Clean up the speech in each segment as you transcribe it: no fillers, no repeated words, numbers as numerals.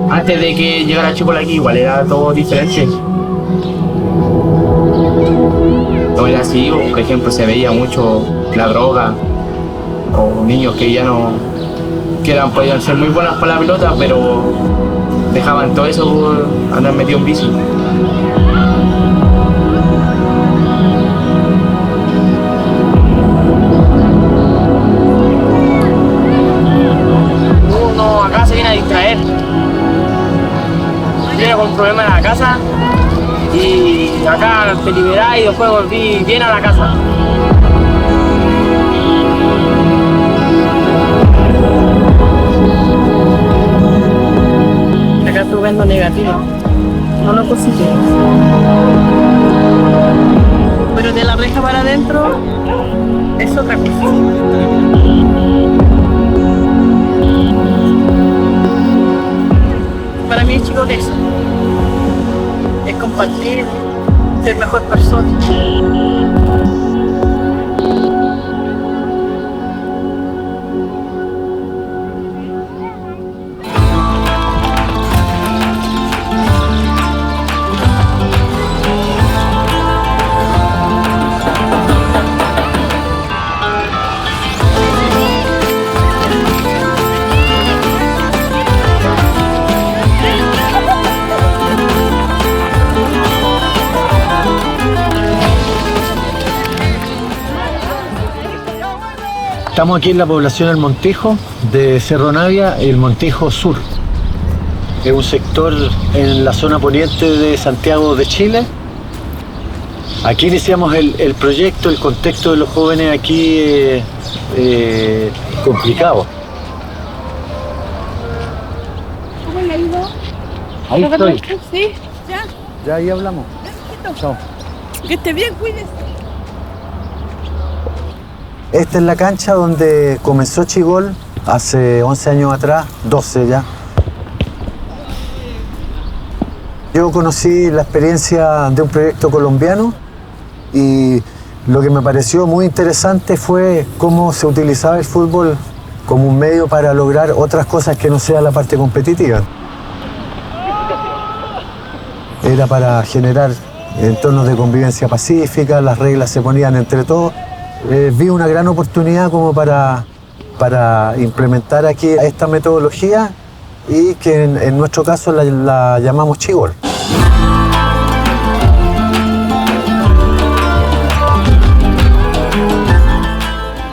Antes de que llegara Chipola aquí, igual era todo diferente. No era así, o por ejemplo se veía mucho la droga, o niños que ya no, podían ser muy buenas para la pelota, pero dejaban todo eso por andar metido en bici. Uno acá se viene a distraer. Viene con problemas en la casa y acá te liberás y después volví bien a la casa. Acá estoy viendo negativo, no lo positivo. Pero de la reja para adentro es otra cosa. Para mí es chicolesa, es compartir, ser mejor persona. Estamos aquí en la población del Montijo de Cerro Navia, el Montijo Sur. Es un sector en la zona poniente de Santiago de Chile. Aquí iniciamos el proyecto, el contexto de los jóvenes aquí complicado. ¿Cómo le ha ido? Ahí estoy. Sí, ya. Ya ahí hablamos. Chao. Que esté bien, cuídese. Esta es la cancha donde comenzó Chigol hace 11 años atrás, 12 ya. Yo conocí la experiencia de un proyecto colombiano y lo que me pareció muy interesante fue cómo se utilizaba el fútbol como un medio para lograr otras cosas que no sea la parte competitiva. Era para generar entornos de convivencia pacífica, las reglas se ponían entre todos. Vi una gran oportunidad como para implementar aquí esta metodología y que en nuestro caso la llamamos Chigol.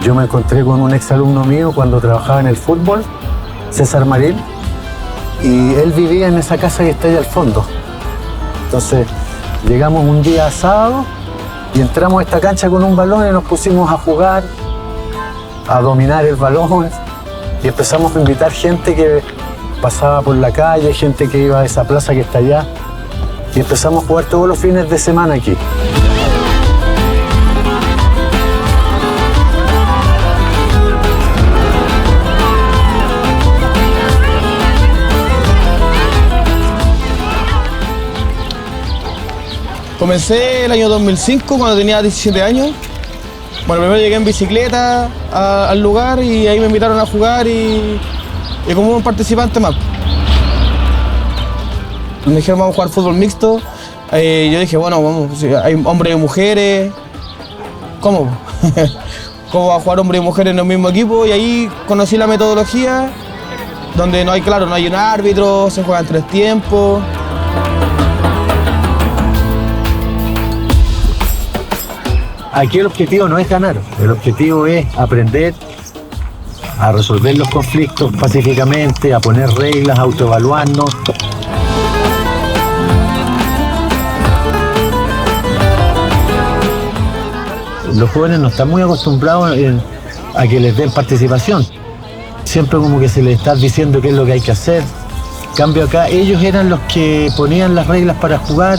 Yo me encontré con un exalumno mío cuando trabajaba en el fútbol, César Marín, y él vivía en esa casa que está ahí al fondo. Entonces llegamos un día sábado y entramos a esta cancha con un balón y nos pusimos a jugar, a dominar el balón y empezamos a invitar gente que pasaba por la calle, gente que iba a esa plaza que está allá y empezamos a jugar todos los fines de semana aquí. Comencé el año 2005 cuando tenía 17 años. Bueno, primero llegué en bicicleta al lugar y ahí me invitaron a jugar y como un participante más. Me dijeron vamos a jugar fútbol mixto. Yo dije, bueno, vamos, hay hombres y mujeres. ¿Cómo? ¿Cómo va a jugar hombres y mujeres en el mismo equipo? Y ahí conocí la metodología, donde no hay un árbitro, se juegan 3 tiempos. Aquí el objetivo no es ganar, el objetivo es aprender a resolver los conflictos pacíficamente, a poner reglas, a autoevaluarnos. Los jóvenes no están muy acostumbrados a que les den participación. Siempre como que se les está diciendo qué es lo que hay que hacer. En cambio acá ellos eran los que ponían las reglas para jugar.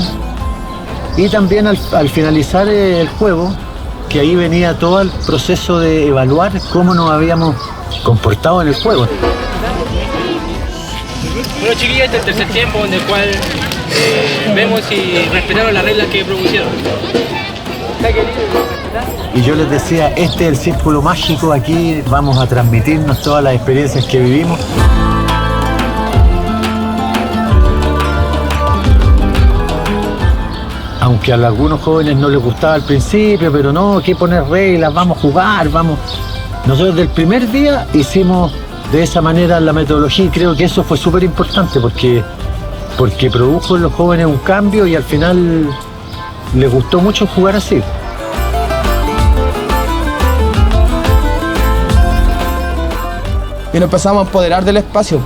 Y también al finalizar el juego, que ahí venía todo el proceso de evaluar cómo nos habíamos comportado en el juego. Bueno, chiquillos, este es el tercer tiempo en el cual vemos si respetaron las reglas que propusieron. Y yo les decía, este es el círculo mágico, aquí vamos a transmitirnos todas las experiencias que vivimos. Aunque a algunos jóvenes no les gustaba al principio, pero no, ¿qué poner reglas? Vamos a jugar, vamos. Nosotros del primer día hicimos de esa manera la metodología y creo que eso fue súper importante porque produjo en los jóvenes un cambio y al final les gustó mucho jugar así. Y nos empezamos a empoderar del espacio,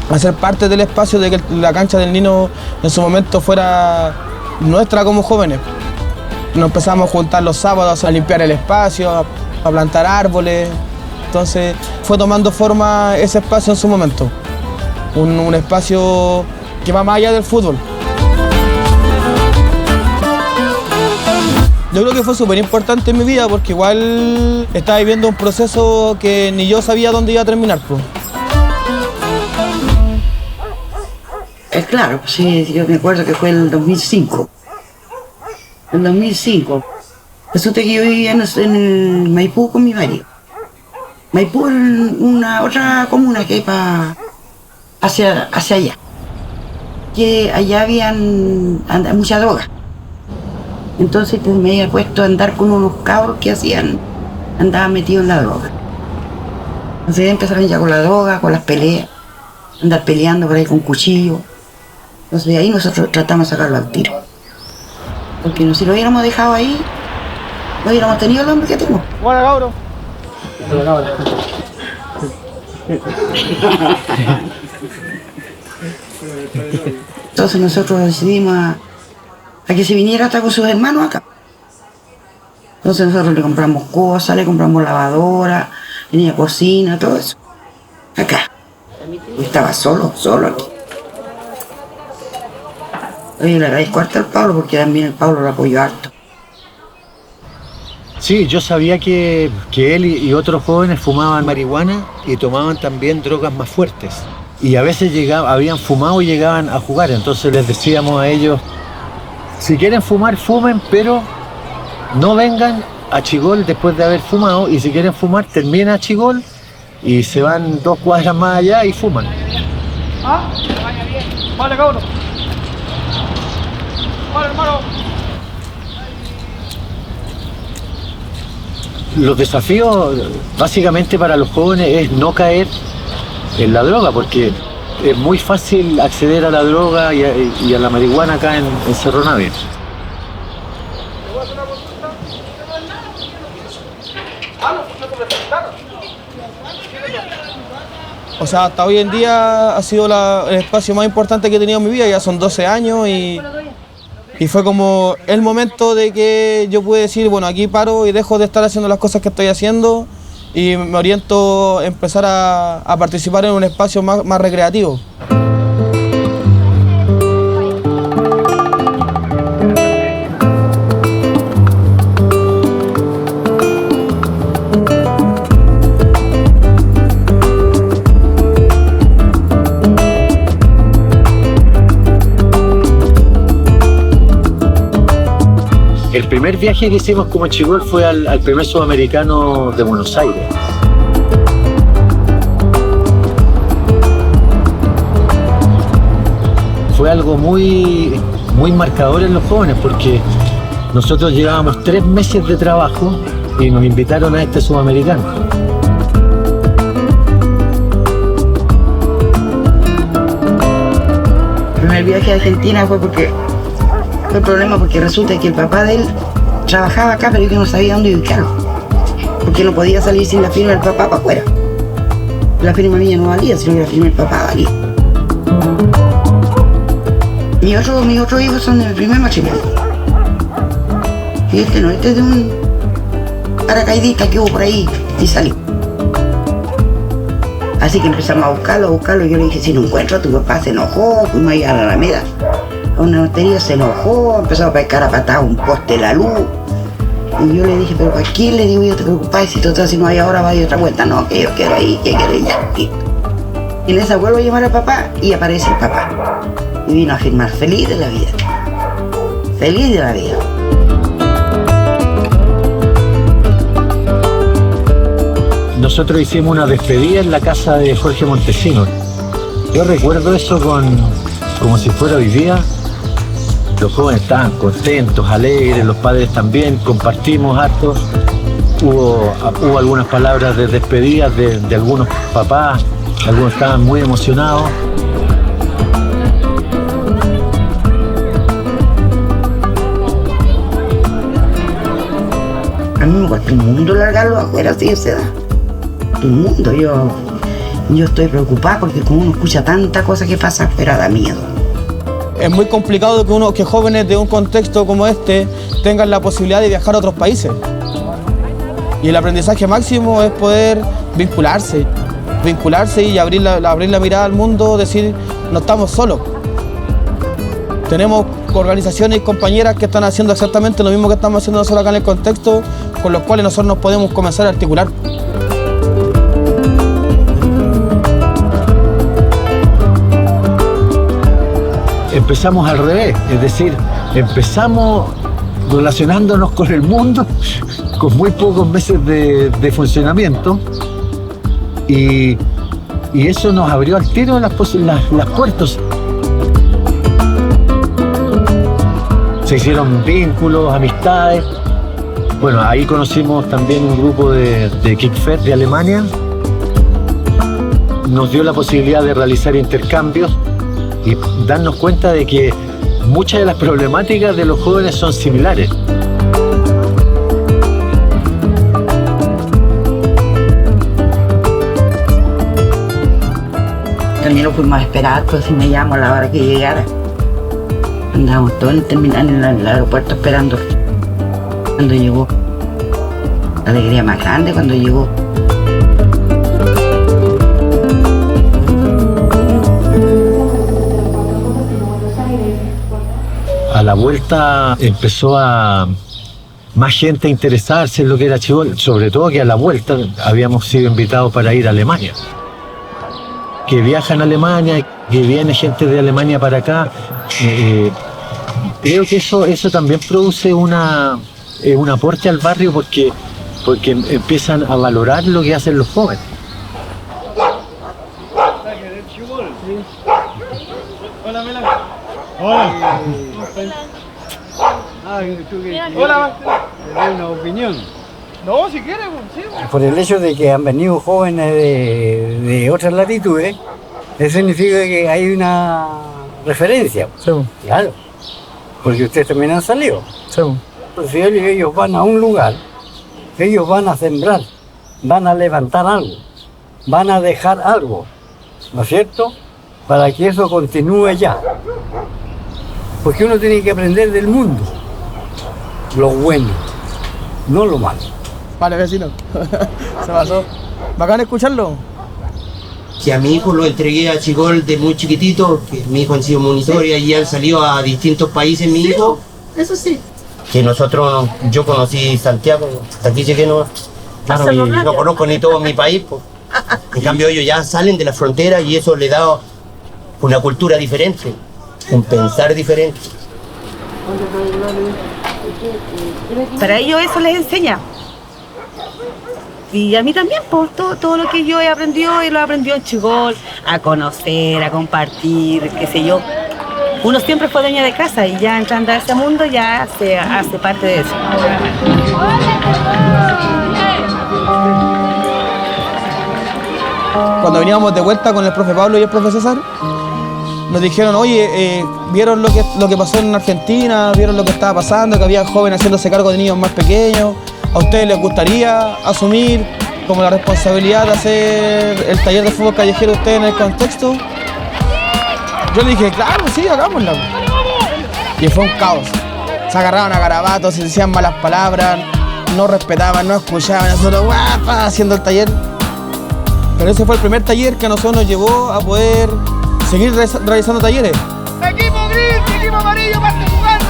a ser parte del espacio, de que la cancha del Nino en su momento fuera nuestra como jóvenes. Nos empezamos a juntar los sábados a limpiar el espacio, a plantar árboles. Entonces fue tomando forma ese espacio en su momento. Un espacio que va más allá del fútbol. Yo creo que fue súper importante en mi vida porque igual estaba viviendo un proceso que ni yo sabía dónde iba a terminar. Pues. Claro, sí, yo me acuerdo que fue en el 2005. En 2005. Resulta que yo vivía en Maipú con mi marido. Maipú es una otra comuna que hay hacia allá. Que allá habían mucha droga. Entonces pues, me había puesto a andar con unos cabros que andaban metidos en la droga. Entonces empezaron ya con la droga, con las peleas, andar peleando por ahí con cuchillo. Entonces de ahí nosotros tratamos de sacarlo al tiro. Porque si lo hubiéramos dejado ahí, no hubiéramos tenido el hombre que tengo. Bueno, cabro. Entonces nosotros decidimos a que se viniera hasta con sus hermanos acá. Entonces nosotros le compramos cosas, le compramos lavadora, tenía cocina, todo eso. Acá. Estaba solo aquí. Oye, le agradezco harto al Pablo porque también el Pablo lo apoyó harto. Sí, yo sabía que él y otros jóvenes fumaban marihuana y tomaban también drogas más fuertes. Y a veces habían fumado y llegaban a jugar, entonces les decíamos a ellos, si quieren fumar, fumen, pero no vengan a Chigol después de haber fumado, y si quieren fumar, terminen a Chigol y se van 2 cuadras más allá y fuman. Ah, que vaya bien. Vale, cabrón. Vale, hermano. Los desafíos básicamente para los jóvenes es no caer en la droga, porque es muy fácil acceder a la droga y a la marihuana acá en Cerro Navia. O sea, hasta hoy en día ha sido el espacio más importante que he tenido en mi vida, ya son 12 años y fue como el momento de que yo pude decir, bueno, aquí paro y dejo de estar haciendo las cosas que estoy haciendo y me oriento a empezar a participar en un espacio más recreativo. El primer viaje que hicimos como Chigol fue al primer sudamericano de Buenos Aires. Fue algo muy marcador en los jóvenes porque nosotros llevábamos 3 meses de trabajo y nos invitaron a este sudamericano. El primer viaje a Argentina fue el problema porque resulta que el papá de él trabajaba acá, pero yo no sabía dónde ubicarlo. Porque no podía salir sin la firma del papá para afuera. La firma mía no valía, sino que la firma del papá valía. Mis otros hijos son de mi primer matrimonio. Y este no, este es de un paracaidista que hubo por ahí y salió. Así que empezamos a buscarlo, y yo le dije, si no encuentro a tu papá, se enojó, fuimos a ir a la Alameda. A una notería, se enojó, empezó a pescar a patada un poste de la luz. Y yo le dije, pero ¿a quién le digo yo te preocupáis? Si total, si no hay ahora, va a ir otra vuelta. No, que yo quiero ir, que quiero ir ya. Y en esa vuelvo a llamar al papá y aparece el papá. y vino a firmar feliz de la vida. Feliz de la vida. Nosotros hicimos una despedida en la casa de Jorge Montesinos. Yo recuerdo eso como si fuera hoy día. Los jóvenes estaban contentos, alegres, los padres también, compartimos harto. Hubo algunas palabras de despedida de algunos papás, algunos estaban muy emocionados. A mí me cuesta un mundo largarlo afuera así de esa edad. Un mundo, yo estoy preocupada porque como uno escucha tanta cosa que pasa afuera da miedo. Es muy complicado que jóvenes de un contexto como este tengan la posibilidad de viajar a otros países. Y el aprendizaje máximo es poder vincularse y abrir la mirada al mundo, decir, no estamos solos. Tenemos organizaciones y compañeras que están haciendo exactamente lo mismo que estamos haciendo nosotros acá en el contexto, con los cuales nosotros nos podemos comenzar a articular. Empezamos al revés, es decir, empezamos relacionándonos con el mundo con muy pocos meses de funcionamiento y eso nos abrió al tiro las puertas. Se hicieron vínculos, amistades. Bueno, ahí conocimos también un grupo de Kickfest de Alemania. Nos dio la posibilidad de realizar intercambios y darnos cuenta de que muchas de las problemáticas de los jóvenes son similares. También lo fuimos a esperar, pues si me llamo a la hora que llegara. Andábamos todos en el terminal en el aeropuerto esperando. Cuando llegó, la alegría más grande cuando llegó. A la vuelta empezó más gente a interesarse en lo que era Chibol, sobre todo que a la vuelta habíamos sido invitados para ir a Alemania. Que viajan a Alemania, que viene gente de Alemania para acá. Creo que eso también produce un aporte al barrio porque empiezan a valorar lo que hacen los jóvenes. Hola, Mela. Hola. Hola. ¿Te doy una opinión? No, si quieres, sí. Por el hecho de que han venido jóvenes de otras latitudes, eso significa que hay una referencia. Sí. Claro. Porque ustedes también han salido. Sí. Pues si ellos van a un lugar, ellos van a sembrar, van a levantar algo, van a dejar algo, ¿no es cierto? Para que eso continúe ya. Porque uno tiene que aprender del mundo, lo bueno, no lo malo. Vale, vecino. Se pasó. Bacán escucharlo. Que a mi hijo lo entregué a Chicol de muy chiquitito, que mi hijo han sido monitores y han salido a distintos países, mi hijo. Eso sí. Que yo conocí Santiago, hasta aquí llegué no conozco ni todo mi país, pues. En cambio ellos ya salen de la frontera y eso le da una cultura diferente, un pensar diferente. Para ellos eso les enseña. Y a mí también, pues, todo lo que yo he aprendido, y lo he aprendido en Chigol, a conocer, a compartir, qué sé yo. Uno siempre fue dueña de casa y ya entrando a ese mundo ya se hace parte de eso. Cuando veníamos de vuelta con el profe Pablo y el profe César, nos dijeron, oye, ¿vieron lo que pasó en Argentina? ¿Vieron lo que estaba pasando? Que había jóvenes haciéndose cargo de niños más pequeños. ¿A ustedes les gustaría asumir como la responsabilidad de hacer el taller de fútbol callejero ustedes en el contexto? Yo le dije, claro, sí, hagámoslo. Y fue un caos. Se agarraban a garabatos, se decían malas palabras, no respetaban, no escuchaban, nosotros guapa haciendo el taller. Pero ese fue el primer taller que a nosotros nos llevó a poder seguir realizando talleres. ¡Equipo gris, equipo amarillo, parte jugando!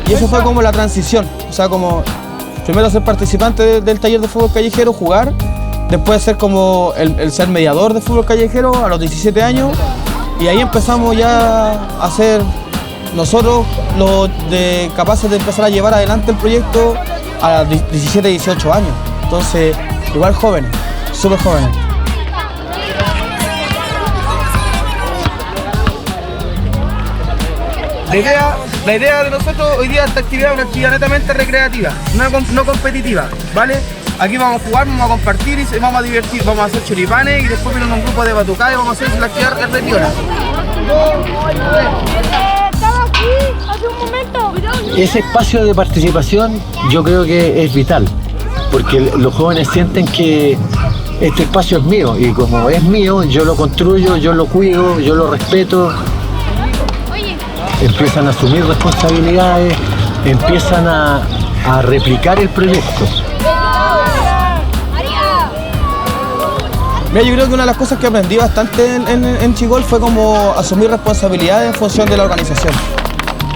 Y ese fue como la transición, o sea, como primero ser participante del taller de fútbol callejero, jugar, después ser como el ser mediador de fútbol callejero a los 17 años, y ahí empezamos ya a ser nosotros los capaces de empezar a llevar adelante el proyecto a los 17, 18 años. Entonces, igual jóvenes, súper jóvenes. La idea de nosotros hoy día esta actividad es una actividad netamente recreativa, no competitiva, ¿vale? Aquí vamos a jugar, vamos a compartir y vamos a divertir, vamos a hacer choripanes y después viene un grupo de batucadas y vamos a hacer la actividad repetidora. Ese espacio de participación yo creo que es vital, porque los jóvenes sienten que este espacio es mío y como es mío, yo lo construyo, yo lo cuido, yo lo respeto. Empiezan a asumir responsabilidades, empiezan a replicar el proyecto. Mira, yo creo que una de las cosas que aprendí bastante en Chigol fue como asumir responsabilidades en función de la organización.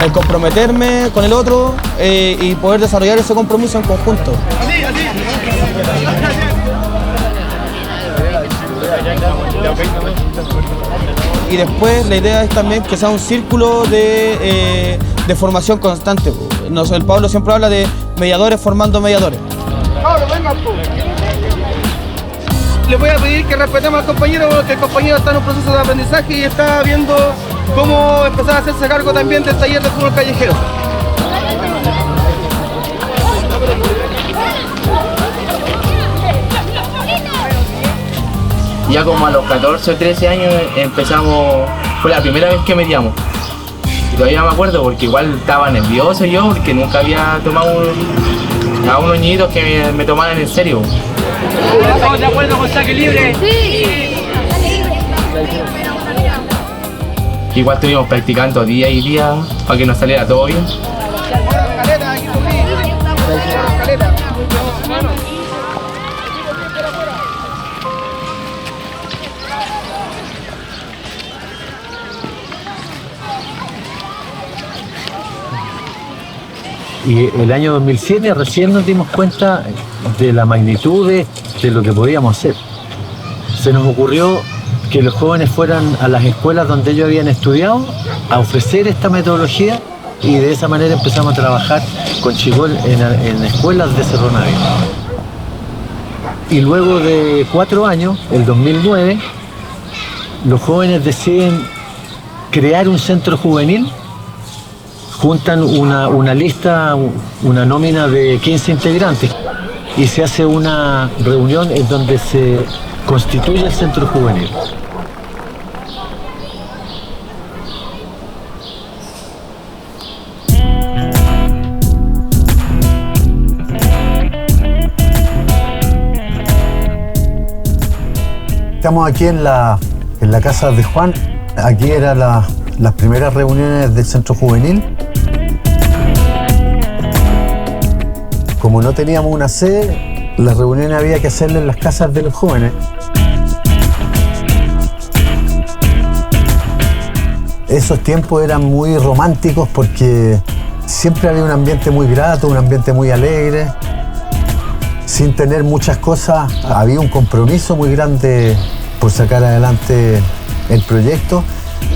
El comprometerme con el otro y poder desarrollar ese compromiso en conjunto. Y después la idea es también que sea un círculo de formación constante. El Pablo siempre habla de mediadores formando mediadores. Les voy a pedir que respetemos al compañero porque el compañero está en un proceso de aprendizaje y está viendo cómo empezar a hacerse cargo también del taller de fútbol callejero. Ya como a los 14 o 13 años empezamos, fue la primera vez que mediamos. Y todavía me acuerdo porque igual estaba nervioso yo porque nunca había tomado a unos niñitos que me tomaran en serio. ¿Estamos de acuerdo con saque libre? Sí. Igual estuvimos practicando día y día para que nos saliera todo bien. Y el año 2007 recién nos dimos cuenta de la magnitud de lo que podíamos hacer. Se nos ocurrió que los jóvenes fueran a las escuelas donde ellos habían estudiado a ofrecer esta metodología y de esa manera empezamos a trabajar con Chigol en escuelas de Cerro Navia. Y luego de 4 años, el 2009, los jóvenes deciden crear un centro juvenil. Juntan una lista, una nómina de 15 integrantes y se hace una reunión en donde se constituye el centro juvenil. Estamos aquí en la casa de Juan. Aquí eran las primeras reuniones del centro juvenil. Como no teníamos una sede, las reuniones había que hacerlas en las casas de los jóvenes. Esos tiempos eran muy románticos porque siempre había un ambiente muy grato, un ambiente muy alegre. Sin tener muchas cosas, había un compromiso muy grande por sacar adelante el proyecto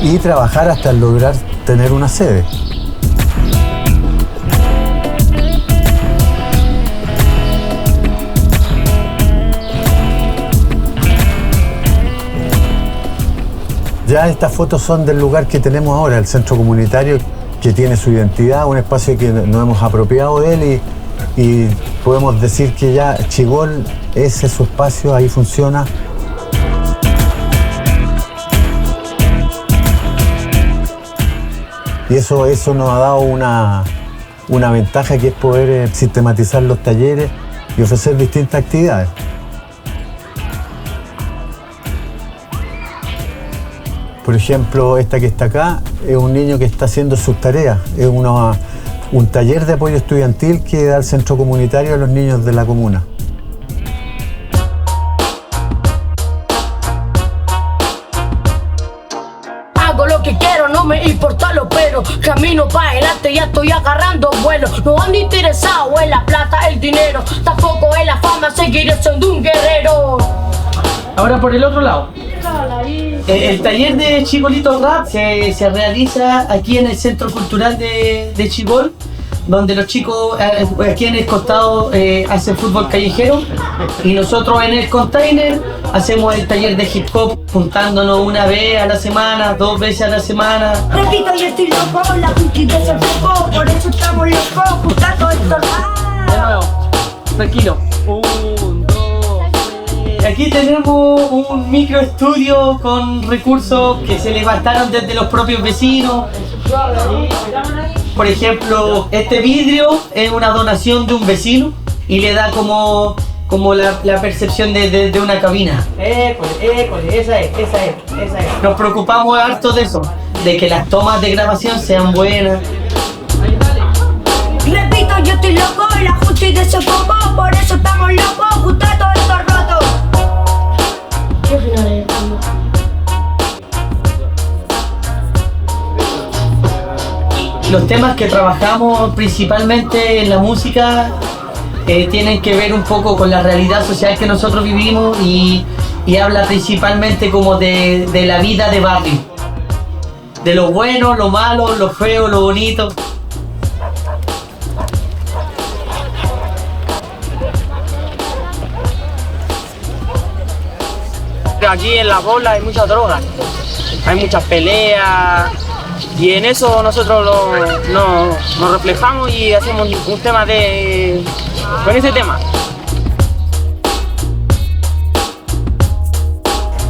y trabajar hasta lograr tener una sede. Ya estas fotos son del lugar que tenemos ahora, el centro comunitario, que tiene su identidad, un espacio que nos hemos apropiado de él y podemos decir que ya Chigol, ese es su espacio, ahí funciona. Y eso nos ha dado una ventaja que es poder sistematizar los talleres y ofrecer distintas actividades. Por ejemplo, esta que está acá es un niño que está haciendo sus tareas. Es un taller de apoyo estudiantil que da el centro comunitario a los niños de la comuna. Hago lo que quiero, no me importa lo pero. guerrero. Camino para adelante, ya estoy agarrando vuelo. No ando interesado en la plata, el dinero, tampoco en la fama, seguiré siendo un guerrero. Ahora por el otro lado. El taller de Chigolito Rap se realiza aquí en el Centro Cultural de Chigol, donde los chicos aquí en el costado hacen fútbol callejero y nosotros en el container hacemos el taller de hip hop, juntándonos una vez a la semana, 2 veces a la semana. Repito, yo estoy loco, la justicia se enfocó, por eso estamos locos, juntando esto. De nuevo, tranquilo. 1, 2, 3. Aquí tenemos un micro estudio con recursos que se levantaron desde los propios vecinos. Por ejemplo, este vidrio es una donación de un vecino y le da como la percepción de una cabina. École, esa es. Nos preocupamos harto de eso, de que las tomas de grabación sean buenas. Repito, yo estoy loco, la justicia se enfocó, por eso estamos locos, juntando esto roto. ¿Qué final es? Los temas que trabajamos principalmente en la música tienen que ver un poco con la realidad social que nosotros vivimos y habla principalmente como de la vida de barrio. De lo bueno, lo malo, lo feo, lo bonito. Aquí en la Pobla hay mucha droga, hay muchas peleas. Y en eso nosotros nos reflejamos y hacemos un tema con ese tema.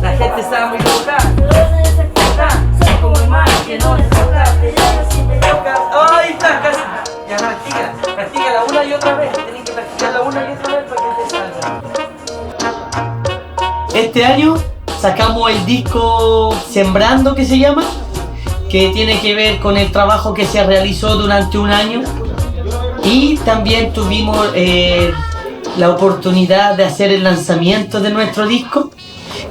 La gente está muy loca. Soy como el mar que no les toca. Te llamas y te tocas. ¡Ay, está casi! Ya practícala una y otra vez. Tienes que practicarla una y otra vez para que te salga. Este año sacamos el disco Sembrando, que se llama, que tiene que ver con el trabajo que se realizó durante un año, y también tuvimos la oportunidad de hacer el lanzamiento de nuestro disco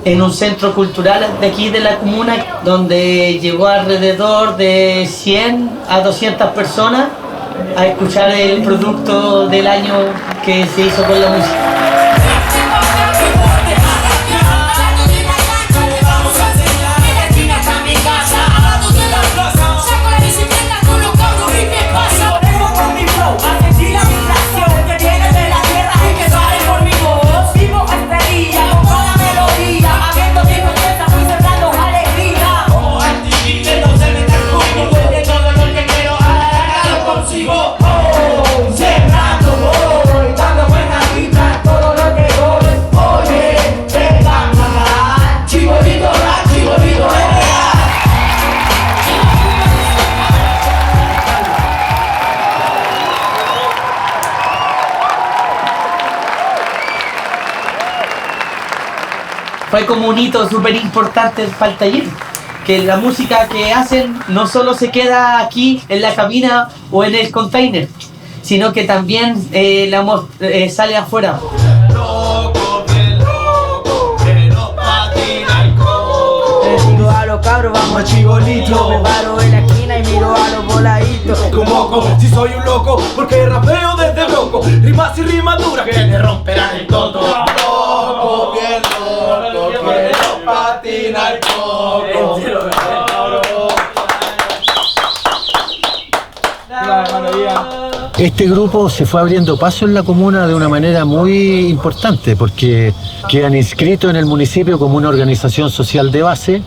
en un centro cultural de aquí de la comuna, donde llegó alrededor de 100 a 200 personas a escuchar el producto del año que se hizo con la música. Fue como un hito súper importante para el taller, que la música que hacen no solo se queda aquí en la cabina o en el container, sino que también sale afuera. Miro a los cabros, vamos a Chigolito. Me paro en la esquina y miro a los voladitos. Como si soy un loco, porque rapeo desde loco. Rimas y rimas duras que te romperán el toto. Loco, bien loco, quiero patinar coco. Este grupo se fue abriendo paso en la comuna de una manera muy importante, porque quedan inscritos en el municipio como una organización social de base,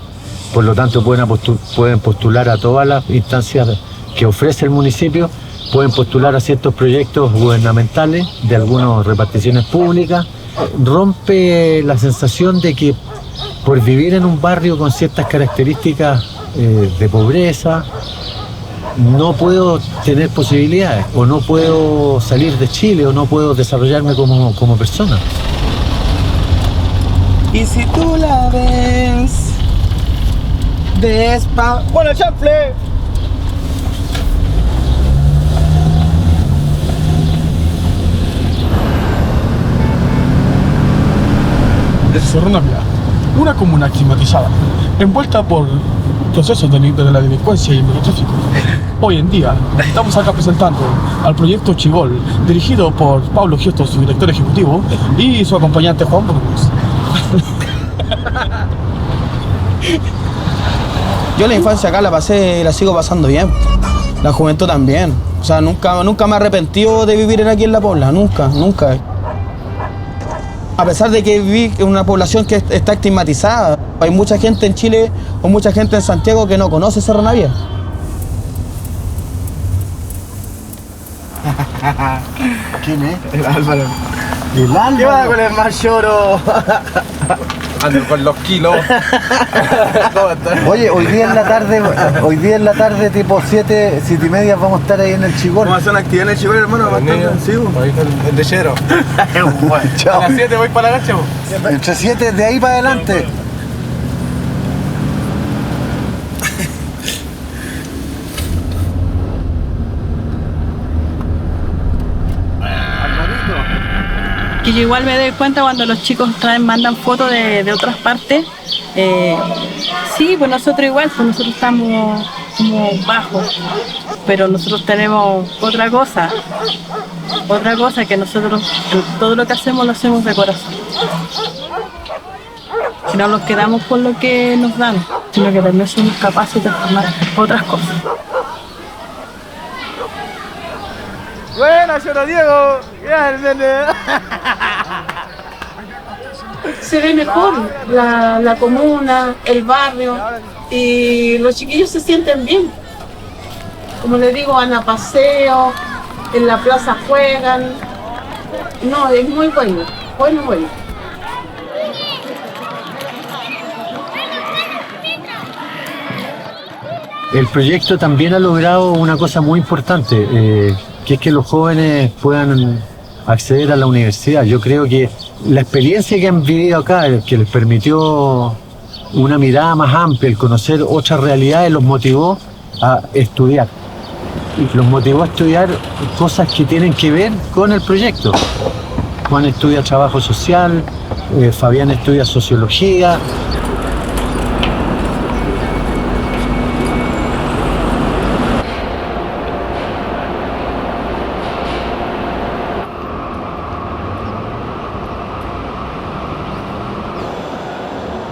por lo tanto pueden postular a todas las instancias que ofrece el municipio, pueden postular a ciertos proyectos gubernamentales de algunas reparticiones públicas. Rompe la sensación de que por vivir en un barrio con ciertas características de pobreza, no puedo tener posibilidades, o no puedo salir de Chile, o no puedo desarrollarme como persona. Y si tú la ves ¡bueno, chanfle! Es Sorronavia, una comuna climatizada, envuelta por procesos de la delincuencia y el narcotráfico. Hoy en día estamos acá presentando al proyecto Chigol, dirigido por Pablo Giosto, su director ejecutivo, y su acompañante Juan Burgos. Yo la infancia acá la sigo pasando bien. La juventud también. O sea, nunca me he arrepentido de vivir aquí en La Pobla, nunca. A pesar de que viví en una población que está estigmatizada, hay mucha gente en Chile o mucha gente en Santiago que no conoce Cerro Navia. ¿Quién es? El Álvaro. El Álvaro. ¿Qué va con el más lloro? Ando con los kilos. ¿Cómo estás? Oye, hoy día en la tarde tipo 7:30 vamos a estar ahí en el Chigol. Vamos a hacer una actividad en el Chigol, hermano. Sí, el lechero. A las 7 voy para la gacha. Entre 7 de ahí para adelante. Que yo igual me doy cuenta cuando los chicos mandan fotos de otras partes. Sí, pues nosotros igual, pues nosotros estamos como bajos, pero nosotros tenemos otra cosa que nosotros todo lo que hacemos lo hacemos de corazón. Que no nos quedamos con lo que nos dan, sino que también somos capaces de formar otras cosas. Buena, Lloro Diego. Se ve mejor la comuna, el barrio, y los chiquillos se sienten bien. Como les digo, van a paseo, en la plaza juegan. No, es muy bueno. El proyecto también ha logrado una cosa muy importante, que es que los jóvenes puedan acceder a la universidad. Yo creo que la experiencia que han vivido acá, que les permitió una mirada más amplia, el conocer otras realidades, los motivó a estudiar. Los motivó a estudiar cosas que tienen que ver con el proyecto. Juan estudia trabajo social, Fabián estudia sociología.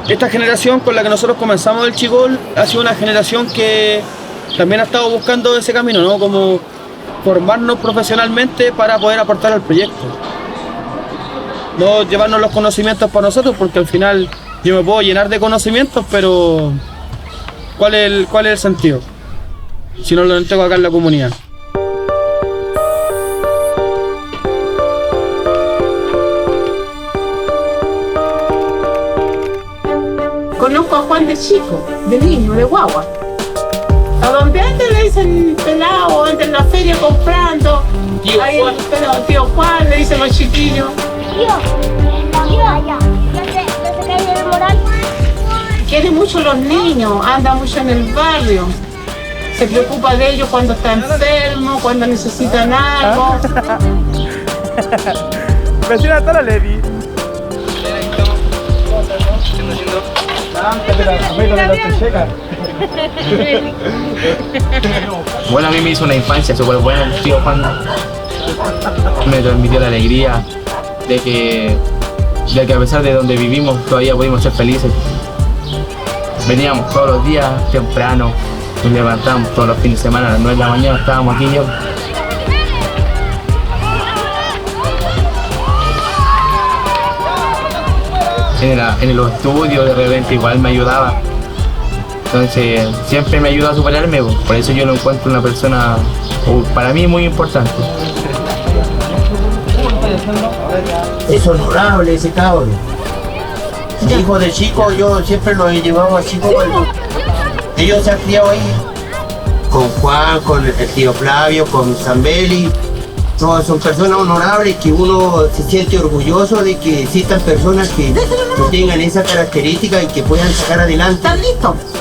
Esta generación con la que nosotros comenzamos el Chigol ha sido una generación que también ha estado buscando ese camino, ¿no? Como formarnos profesionalmente para poder aportar al proyecto. No llevarnos los conocimientos para nosotros, porque al final yo me puedo llenar de conocimientos, pero ¿cuál es el sentido? Si no lo entrego acá en la comunidad. Conozco a Juan de chico, de niño, de guagua. A donde antes le dicen pelado, anda en la feria comprando. Ahí tío Juan, le dicen los chiquillos. Quiere mucho los niños, anda mucho en el barrio. Se preocupa de ellos cuando está enfermo, cuando necesitan algo. Vecina, está la Levi. Bueno, a mí me hizo una infancia súper buena el tío Juan. Me transmitió la alegría de que a pesar de donde vivimos todavía pudimos ser felices. Veníamos todos los días temprano, nos levantábamos todos los fines de semana a las 9 de la mañana, estábamos aquí yo. En los estudios de repente igual me ayudaba. Entonces siempre me ayuda a superarme, por eso yo lo encuentro una persona para mí muy importante. Es honorable ese cabrón. Hijo de chico, yo siempre lo he llevado a chico. Ellos se han criado ahí. Con Juan, con el tío Flavio, con Zambelli. Todos son personas honorables que uno se siente orgulloso de que existan personas que tengan esa característica y que puedan sacar adelante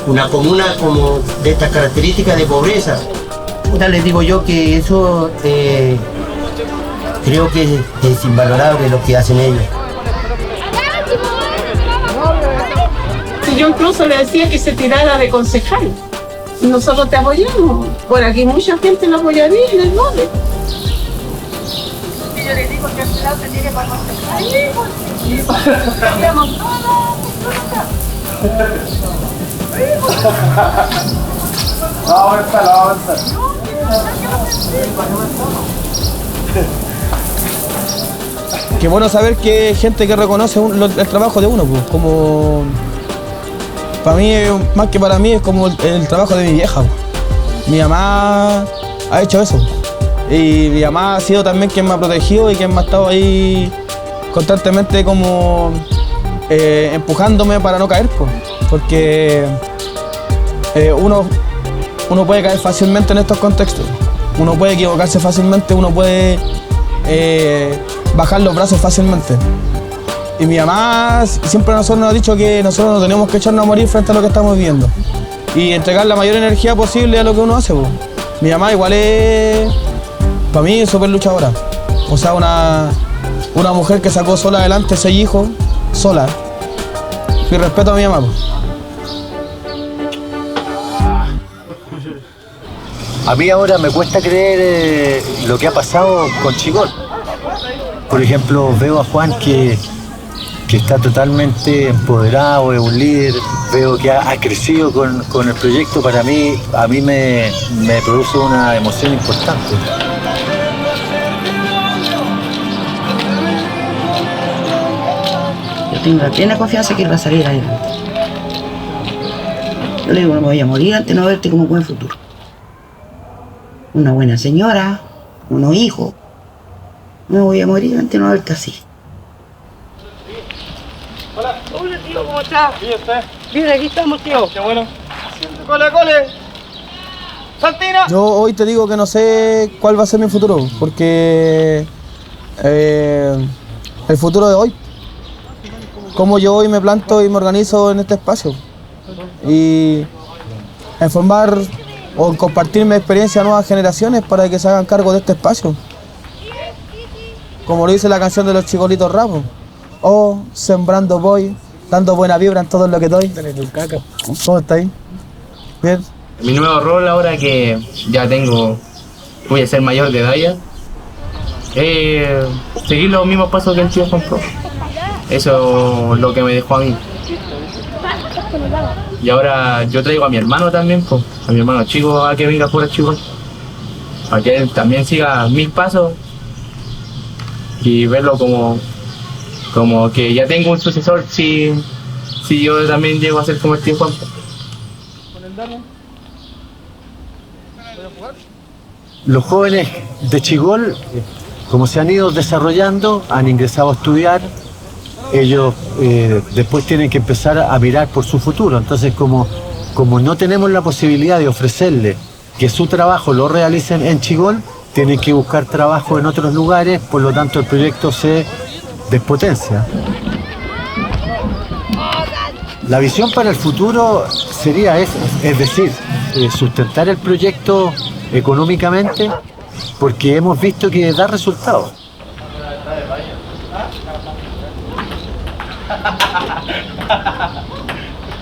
una comuna como de estas características de pobreza. Les digo yo que eso creo que es invalorable lo que hacen ellos. yo incluso le decía que se tirara de concejal. Nosotros te apoyamos. Por aquí mucha gente lo apoyaría en el Mole. Yo le digo que al lado se tire para concejal. Qué bueno saber que hay gente que reconoce el trabajo de uno, pues, como para mí, más que para mí, es como el trabajo de mi vieja. Pues. Mi mamá ha hecho eso. Y mi mamá ha sido también quien me ha protegido y quien me ha estado ahí constantemente como empujándome para no caer, pues. Porque uno puede caer fácilmente en estos contextos. Uno puede equivocarse fácilmente, uno puede bajar los brazos fácilmente. Y mi mamá siempre a nosotros nos ha dicho que nosotros no tenemos que echarnos a morir frente a lo que estamos viviendo. Y entregar la mayor energía posible a lo que uno hace. Pues. Mi mamá igual es, para mí, súper luchadora. O sea, una mujer que sacó sola adelante 6 hijos, sola. Y respeto a mi mamá. Pues. A mí ahora me cuesta creer lo que ha pasado con Chigol. Por ejemplo, veo a Juan que está totalmente empoderado, es un líder, veo que ha crecido con el proyecto. Para mí, a mí me produce una emoción importante. Yo tengo la plena confianza que él va a salir adelante. Yo le digo, no me voy a morir antes de no verte como buen futuro. Una buena señora, unos hijos. No me voy a morir antes de no verte así. Hola, tío, ¿cómo estás? ¿Y usted? Bien, aquí estamos, tío. Qué bueno. ¡Cole, cole! ¡Santina! Yo hoy te digo que no sé cuál va a ser mi futuro, porque el futuro de hoy, cómo yo hoy me planto y me organizo en este espacio y en formar o en compartir mi experiencia a nuevas generaciones para que se hagan cargo de este espacio. Como lo dice la canción de los Chigolitos Rapos. Oh, sembrando voy, dando buena vibra en todo lo que doy. ¿Cómo está ahí? Bien. Mi nuevo rol ahora que ya voy a ser mayor de edad ya, seguir los mismos pasos que el tío Juan Pro. Eso es lo que me dejó a mí. Y ahora yo traigo a mi hermano también, pues, a mi hermano chico a que venga fuera chico, para que él también siga mis pasos y verlo como que ya tengo un sucesor si yo también llego a ser como el tío Juan. Los jóvenes de Chigol, como se han ido desarrollando, han ingresado a estudiar. Ellos después tienen que empezar a mirar por su futuro. Entonces, como no tenemos la posibilidad de ofrecerles que su trabajo lo realicen en Chigol, tienen que buscar trabajo en otros lugares, por lo tanto el proyecto se despotencia. La visión para el futuro sería es decir, sustentar el proyecto económicamente, porque hemos visto que da resultados.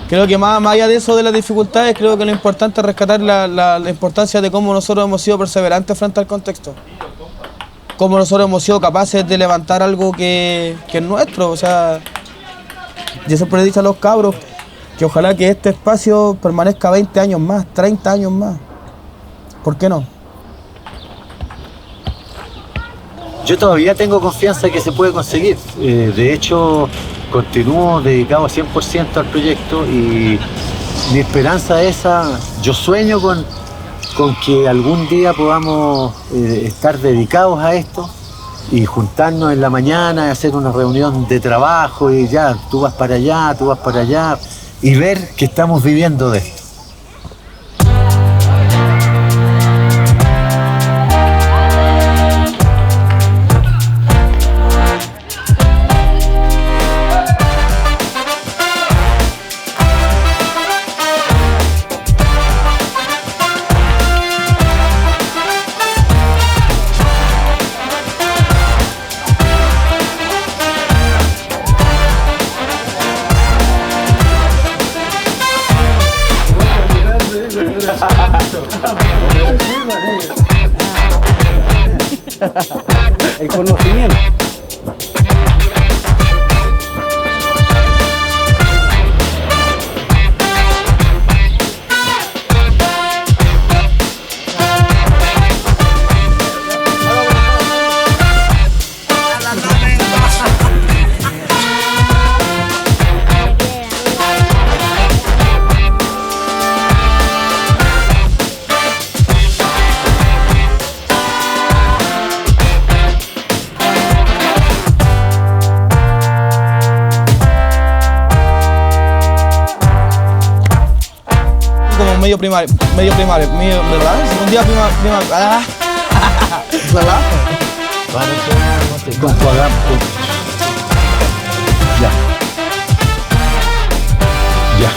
Creo que más allá de eso, de las dificultades, creo que lo importante es rescatar la importancia de cómo nosotros hemos sido perseverantes frente al contexto. Cómo nosotros hemos sido capaces de levantar algo que es nuestro. O sea, yo siempre le he dicho a los cabros que ojalá que este espacio permanezca 20 años más, 30 años más. ¿Por qué no? Yo todavía tengo confianza que se puede conseguir. De hecho, continúo dedicado 100% al proyecto y mi esperanza es esa. Yo sueño con que algún día podamos estar dedicados a esto y juntarnos en la mañana y hacer una reunión de trabajo y ya, tú vas para allá y ver que estamos viviendo de esto. el conocimiento. Como medio primario, ¿verdad? Un día primario. ¿Verdad? Con tu agarro. Ya. Ya.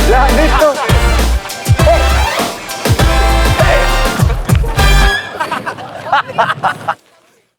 Ya, listo. ¡Eh! ¡Eh!